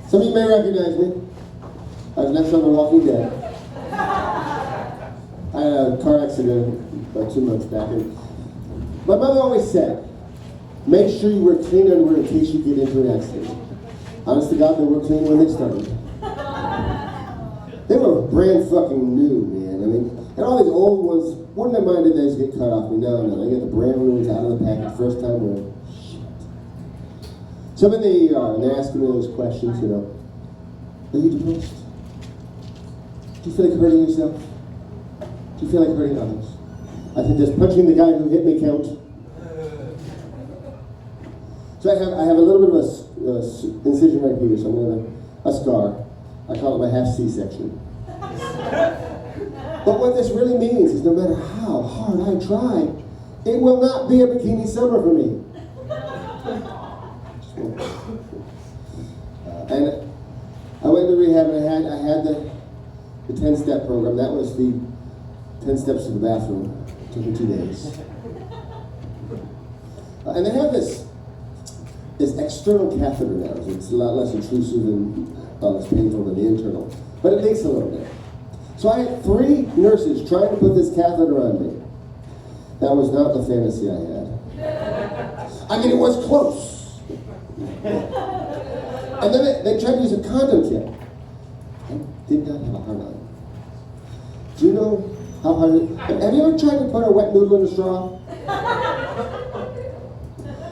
Some of you may recognize me. I was next on The Walking Dead. I had a car accident about 2 months back. And my mother always said, make sure you wear clean underwear in case you get into an accident. Honest to God, they were clean when they started. They were brand fucking new, man. I mean, and all these old ones, wouldn't have minded they just get cut off. No, they get the brand new ones out of the package first time wearing. Shit. So I'm in the ER and they're asking me those questions, you know. Are you depressed? Do you feel like hurting yourself? Do you feel like hurting others? I think does punching the guy who hit me count? So I have a little bit of a incision right here, so I'm going to have a scar. I call it my half C-section. But what this really means is no matter how hard I try, it will not be a bikini summer for me. And I went to rehab and I had the 10-step program. That was the 10 steps to the bathroom. It took me 2 days. And they have this external catheter now. It's a lot less intrusive and less painful than the internal. But it takes a little bit. So I had 3 nurses trying to put this catheter on me. That was not the fantasy I had. I mean, it was close. And then they tried to use a condom tip. I did not have a hard on. Do you know how hard it is? Have you ever tried to put a wet noodle in a straw?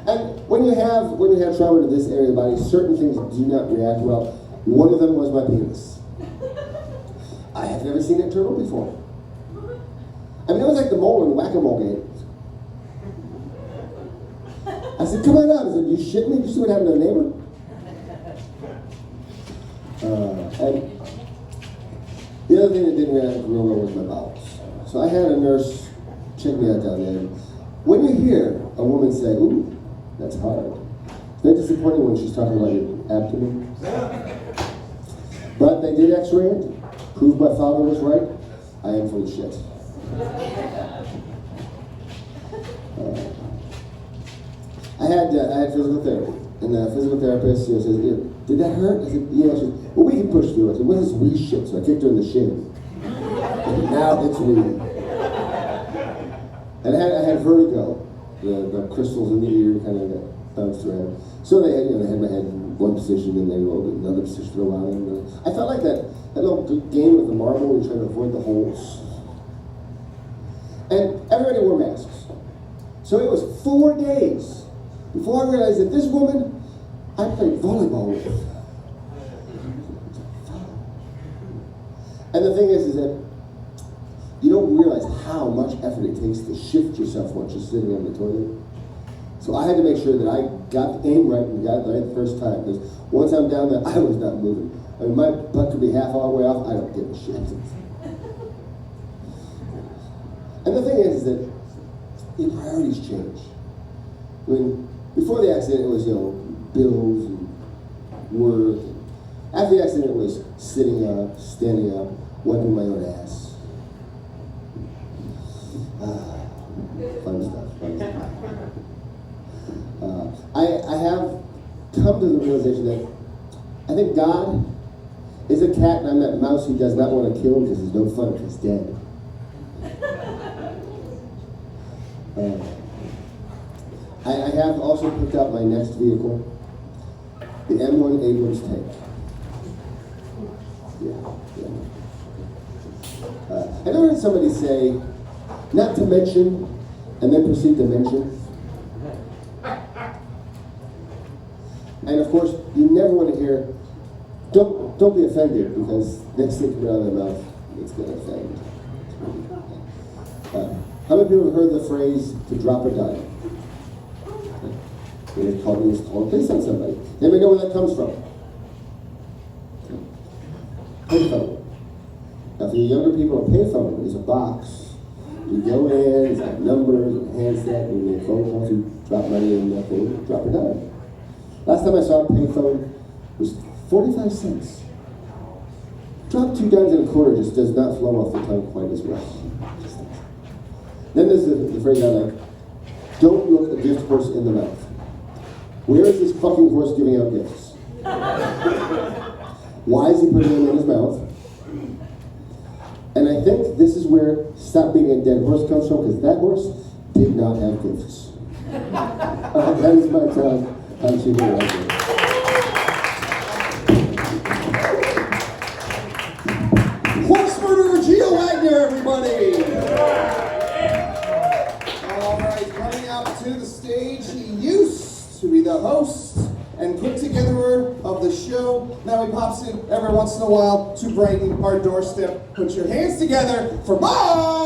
And when you have trauma to this area of the body, certain things do not react well. One of them was my penis. I have never seen it turn on before. I mean, it was like the mole in the whack-a-mole game. I said, come on out. I said, you shit me? Did you see what happened to the neighbor? And the other thing that didn't react real well was my bowels. So I had a nurse check me out down there. When you hear a woman say, ooh, that's hard, it's very disappointing when she's talking about your abdomen. But they did x-ray it, proved my father was right. I am full of shit. I had physical therapy, and the physical therapist says, did that hurt? I said, yeah. She said, well, we can push through it. I said, what is this wee shit? So I kicked her in the shin. And now it's wee. And I had vertigo. The crystals in the ear kind of got bounced around. So they had my head in one position, and they rolled it in another position for a while. And I felt like that little game with the marble where you're trying to avoid the holes. And everybody wore masks. So it was 4 days before I realized that this woman I played volleyball with. And the thing is that you don't realize how much effort it takes to shift yourself once you're sitting on the toilet. So I had to make sure that I got the aim right and got it right the first time, because once I'm down there, I was not moving. I mean, my butt could be half all the way off. I don't give a shit. And the thing is that your priorities change. I mean, before the accident, it was, bills and work. After the accident, it was sitting up, standing up, wiping my own ass. Fun stuff. I have come to the realization that I think God is a cat and I'm that mouse who does not want to kill him because he's no fun if he's dead. I have also picked out my next vehicle, the M1 Abrams tank. I never heard somebody say, not to mention, and then proceed to mention. And of course, you never want to hear, don't be offended, because next thing comes out of their mouth, it's going to offend. How many people have heard the phrase, to drop a dime? It's called a place on somebody. Anybody know where that comes from? Payphone. Now for you younger people, a payphone is a box. You go in, it's got numbers and handset, and you make phone calls, you drop money in that thing, drop a dime. Last time I saw a payphone was 45 cents. Drop 2 dimes and a quarter just does not flow off the tongue quite as well. Then there's the phrase I like, don't look a gift horse in the mouth. Where is this fucking horse giving out gifts? Why is he putting them in his mouth? And I think this is where stop being a dead horse comes from, because that horse did not have gifts. That is my time on Chico Wagner. Horse murderer Gio Wagner, everybody! All right, coming up to the stage, he used to be the host and put together of the show. Now he pops in every once in a while to brighten our doorstep. Put your hands together for Bob!